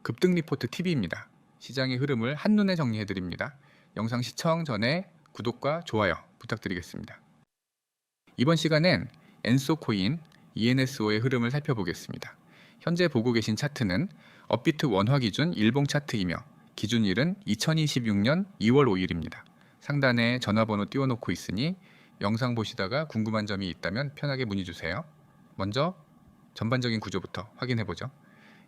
급등 리포트 TV입니다. 시장의 흐름을 한눈에 정리해드립니다. 영상 시청 전에 구독과 좋아요 부탁드리겠습니다. 이번 시간엔 엔소 코인 ENSO의 흐름을 살펴보겠습니다. 현재 보고 계신 차트는 업비트 원화 기준 일봉 차트이며 기준일은 2026년 2월 5일입니다. 상단에 전화번호 띄워놓고 있으니 영상 보시다가 궁금한 점이 있다면 편하게 문의 주세요. 먼저 전반적인 구조부터 확인해보죠.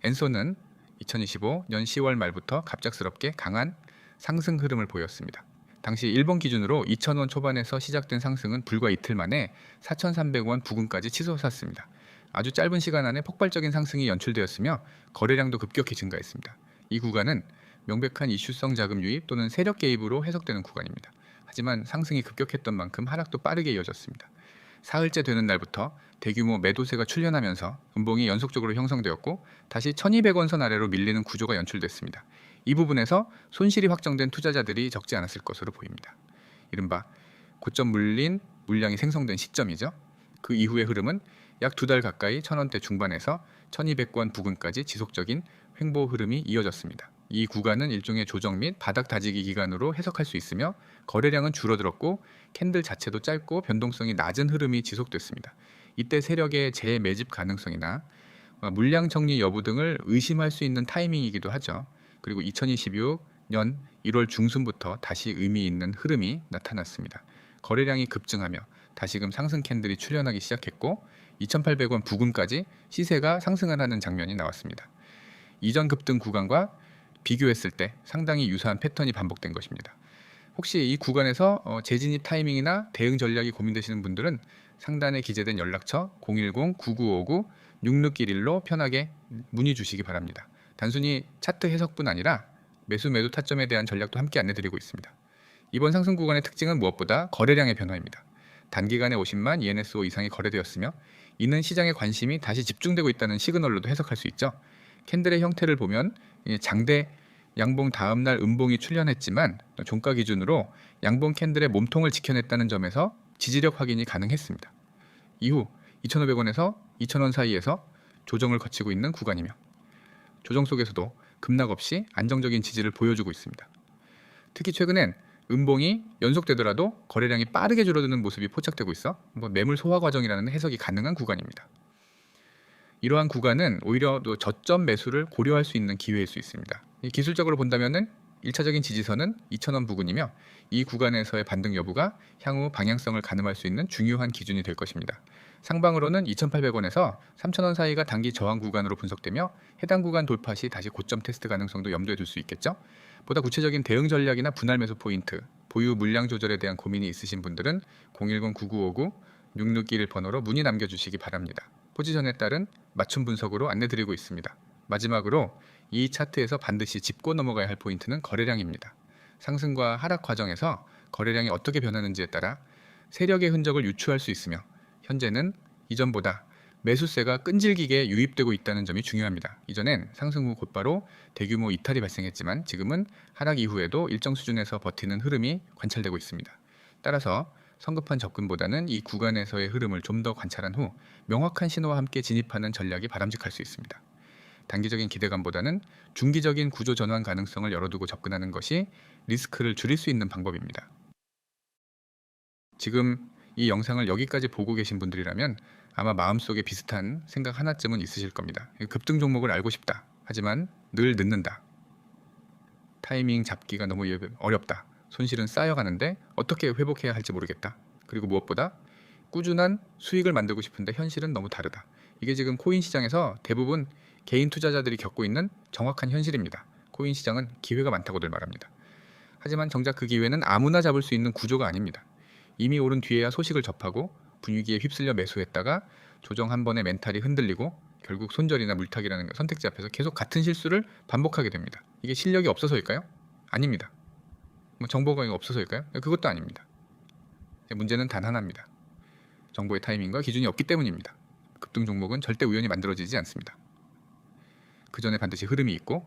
엔소는 2025년 10월 말부터 갑작스럽게 강한 상승 흐름을 보였습니다. 당시 일본 기준으로 2,000원 초반에서 시작된 상승은 불과 이틀 만에 4,300원 부근까지 치솟았습니다. 아주 짧은 시간 안에 폭발적인 상승이 연출되었으며 거래량도 급격히 증가했습니다. 이 구간은 명백한 이슈성 자금 유입 또는 세력 개입으로 해석되는 구간입니다. 하지만 상승이 급격했던 만큼 하락도 빠르게 이어졌습니다. 사흘째 되는 날부터 대규모 매도세가 출현하면서 음봉이 연속적으로 형성되었고 다시 1200원 선 아래로 밀리는 구조가 연출됐습니다. 이 부분에서 손실이 확정된 투자자들이 적지 않았을 것으로 보입니다. 이른바 고점 물린 물량이 생성된 시점이죠. 그 이후의 흐름은 약 2달 가까이 1000원대 중반에서 1200원 부근까지 지속적인 횡보 흐름이 이어졌습니다. 이 구간은 일종의 조정 및 바닥 다지기 기간으로 해석할 수 있으며 거래량은 줄어들었고 캔들 자체도 짧고 변동성이 낮은 흐름이 지속됐습니다. 이때 세력의 재매집 가능성이나 물량 정리 여부 등을 의심할 수 있는 타이밍이기도 하죠. 그리고 2026년 1월 중순부터 다시 의미 있는 흐름이 나타났습니다. 거래량이 급증하며 다시금 상승 캔들이 출현하기 시작했고 2,800원 부근까지 시세가 상승을 하는 장면이 나왔습니다. 이전 급등 구간과 비교했을 때 상당히 유사한 패턴이 반복된 것입니다. 혹시 이 구간에서 재진입 타이밍이나 대응 전략이 고민되시는 분들은 상단에 기재된 연락처 010-9959-6611로 편하게 문의 주시기 바랍니다. 단순히 차트 해석뿐 아니라 매수 매도 타점에 대한 전략도 함께 안내드리고 있습니다. 이번 상승 구간의 특징은 무엇보다 거래량의 변화입니다. 단기간에 50만 ENSO 이상이 거래되었으며 이는 시장의 관심이 다시 집중되고 있다는 시그널로도 해석할 수 있죠. 캔들의 형태를 보면 장대 양봉 다음날 음봉이 출현했지만 종가 기준으로 양봉 캔들의 몸통을 지켜냈다는 점에서 지지력 확인이 가능했습니다. 이후 2,500원에서 2,000원 사이에서 조정을 거치고 있는 구간이며 조정 속에서도 급락 없이 안정적인 지지를 보여주고 있습니다. 특히 최근엔 음봉이 연속되더라도 거래량이 빠르게 줄어드는 모습이 포착되고 있어 매물 소화 과정이라는 해석이 가능한 구간입니다. 이러한 구간은 오히려 또 저점 매수를 고려할 수 있는 기회일 수 있습니다. 기술적으로 본다면은 1차적인 지지선은 2,000원 부근이며 이 구간에서의 반등 여부가 향후 방향성을 가늠할 수 있는 중요한 기준이 될 것입니다. 상방으로는 2,800원에서 3,000원 사이가 단기 저항 구간으로 분석되며 해당 구간 돌파 시 다시 고점 테스트 가능성도 염두에 둘 수 있겠죠. 보다 구체적인 대응 전략이나 분할 매수 포인트, 보유 물량 조절에 대한 고민이 있으신 분들은 010-9959-6611 번호로 문의 남겨주시기 바랍니다. 포지션에 따른 맞춤 분석으로 안내드리고 있습니다. 마지막으로 이 차트에서 반드시 짚고 넘어가야 할 포인트는 거래량입니다. 상승과 하락 과정에서 거래량이 어떻게 변하는지에 따라 세력의 흔적을 유추할 수 있으며 현재는 이전보다 매수세가 끈질기게 유입되고 있다는 점이 중요합니다. 이전엔 상승 후 곧바로 대규모 이탈이 발생했지만 지금은 하락 이후에도 일정 수준에서 버티는 흐름이 관찰되고 있습니다. 따라서 성급한 접근보다는 이 구간에서의 흐름을 좀 더 관찰한 후 명확한 신호와 함께 진입하는 전략이 바람직할 수 있습니다. 단기적인 기대감보다는 중기적인 구조 전환 가능성을 열어두고 접근하는 것이 리스크를 줄일 수 있는 방법입니다. 지금 이 영상을 여기까지 보고 계신 분들이라면 아마 마음속에 비슷한 생각 하나쯤은 있으실 겁니다. 급등 종목을 알고 싶다. 하지만 늘 늦는다. 타이밍 잡기가 너무 어렵다. 손실은 쌓여가는데 어떻게 회복해야 할지 모르겠다. 그리고 무엇보다 꾸준한 수익을 만들고 싶은데 현실은 너무 다르다. 이게 지금 코인 시장에서 대부분 개인 투자자들이 겪고 있는 정확한 현실입니다. 코인 시장은 기회가 많다고들 말합니다. 하지만 정작 그 기회는 아무나 잡을 수 있는 구조가 아닙니다. 이미 오른 뒤에야 소식을 접하고 분위기에 휩쓸려 매수했다가 조정 한 번에 멘탈이 흔들리고 결국 손절이나 물타기라는 선택지 앞에서 계속 같은 실수를 반복하게 됩니다. 이게 실력이 없어서일까요? 아닙니다. 정보가 없어서일까요? 그것도 아닙니다. 문제는 단 하나입니다. 정보의 타이밍과 기준이 없기 때문입니다. 급등 종목은 절대 우연히 만들어지지 않습니다. 그 전에 반드시 흐름이 있고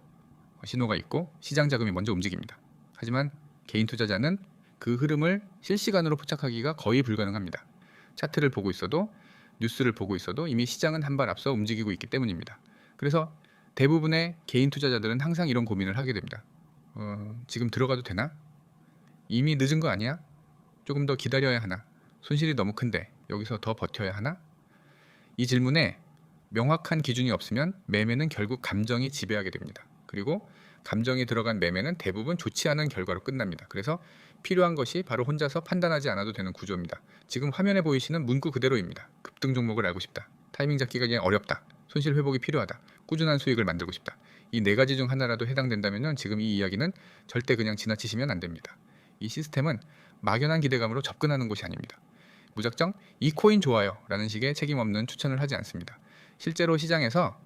신호가 있고 시장 자금이 먼저 움직입니다. 하지만 개인 투자자는 그 흐름을 실시간으로 포착하기가 거의 불가능합니다. 차트를 보고 있어도 뉴스를 보고 있어도 이미 시장은 한 발 앞서 움직이고 있기 때문입니다. 그래서 대부분의 개인 투자자들은 항상 이런 고민을 하게 됩니다. 지금 들어가도 되나? 이미 늦은 거 아니야? 조금 더 기다려야 하나? 손실이 너무 큰데 여기서 더 버텨야 하나? 이 질문에 명확한 기준이 없으면 매매는 결국 감정이 지배하게 됩니다. 그리고 감정이 들어간 매매는 대부분 좋지 않은 결과로 끝납니다. 그래서 필요한 것이 바로 혼자서 판단하지 않아도 되는 구조입니다. 지금 화면에 보이시는 문구 그대로입니다. 급등 종목을 알고 싶다. 타이밍 잡기가 그냥 어렵다. 손실 회복이 필요하다. 꾸준한 수익을 만들고 싶다. 이 네 가지 중 하나라도 해당된다면 지금 이 이야기는 절대 그냥 지나치시면 안 됩니다. 이 시스템은 막연한 기대감으로 접근하는 곳이 아닙니다. 무작정 이 코인 좋아요 라는 식의 책임 없는 추천을 하지 않습니다. 실제로 시장에서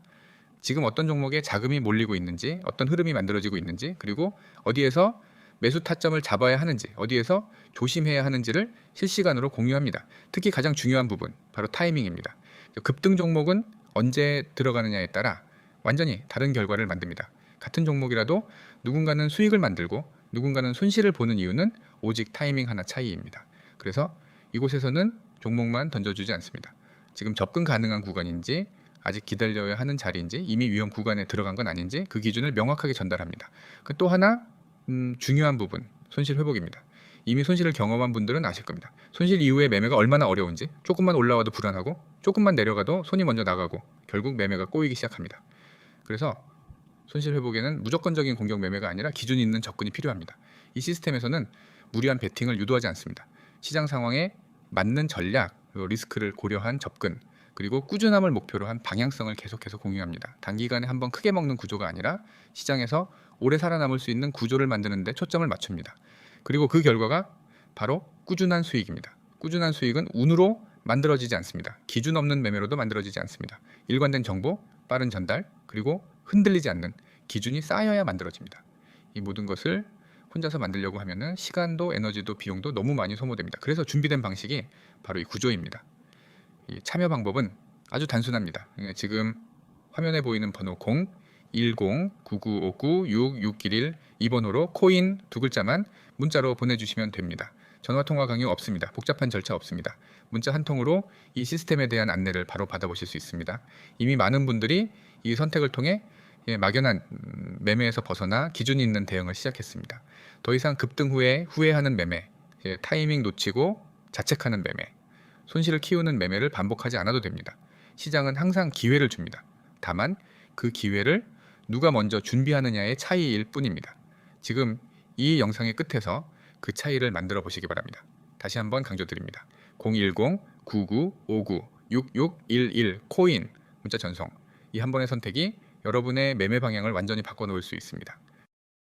지금 어떤 종목에 자금이 몰리고 있는지, 어떤 흐름이 만들어지고 있는지, 그리고 어디에서 매수 타점을 잡아야 하는지, 어디에서 조심해야 하는지를 실시간으로 공유합니다. 특히 가장 중요한 부분, 바로 타이밍입니다. 급등 종목은 언제 들어가느냐에 따라 완전히 다른 결과를 만듭니다. 같은 종목이라도 누군가는 수익을 만들고 누군가는 손실을 보는 이유는 오직 타이밍 하나 차이입니다. 그래서 이곳에서는 종목만 던져주지 않습니다. 지금 접근 가능한 구간인지, 아직 기다려야 하는 자리인지, 이미 위험 구간에 들어간 건 아닌지 그 기준을 명확하게 전달합니다. 또 하나 중요한 부분, 손실 회복입니다. 이미 손실을 경험한 분들은 아실 겁니다. 손실 이후에 매매가 얼마나 어려운지, 조금만 올라와도 불안하고 조금만 내려가도 손이 먼저 나가고 결국 매매가 꼬이기 시작합니다. 그래서 손실 회복에는 무조건적인 공격 매매가 아니라 기준 있는 접근이 필요합니다. 이 시스템에서는 무리한 베팅을 유도하지 않습니다. 시장 상황에 맞는 전략, 그리고 리스크를 고려한 접근, 그리고 꾸준함을 목표로 한 방향성을 계속해서 공유합니다. 단기간에 한번 크게 먹는 구조가 아니라 시장에서 오래 살아남을 수 있는 구조를 만드는 데 초점을 맞춥니다. 그리고 그 결과가 바로 꾸준한 수익입니다. 꾸준한 수익은 운으로 만들어지지 않습니다. 기준 없는 매매로도 만들어지지 않습니다. 일관된 정보, 빠른 전달, 그리고 흔들리지 않는 기준이 쌓여야 만들어집니다. 이 모든 것을 혼자서 만들려고 하면은 시간도 에너지도 비용도 너무 많이 소모됩니다. 그래서 준비된 방식이 바로 이 구조입니다. 이 참여 방법은 아주 단순합니다. 지금 화면에 보이는 번호 010-9959-6611 이 번호로 코인 두 글자만 문자로 보내주시면 됩니다. 전화통화 강요 없습니다. 복잡한 절차 없습니다. 문자 한 통으로 이 시스템에 대한 안내를 바로 받아보실 수 있습니다. 이미 많은 분들이 이 선택을 통해 막연한 매매에서 벗어나 기준이 있는 대응을 시작했습니다. 더 이상 급등 후에 후회하는 매매, 타이밍 놓치고 자책하는 매매, 손실을 키우는 매매를 반복하지 않아도 됩니다. 시장은 항상 기회를 줍니다. 다만 그 기회를 누가 먼저 준비하느냐의 차이일 뿐입니다. 지금 이 영상의 끝에서 그 차이를 만들어 보시기 바랍니다. 다시 한번 강조드립니다. 010-9959-6611 코인 문자 전송, 이 한 번의 선택이 여러분의 매매 방향을 완전히 바꿔놓을 수 있습니다.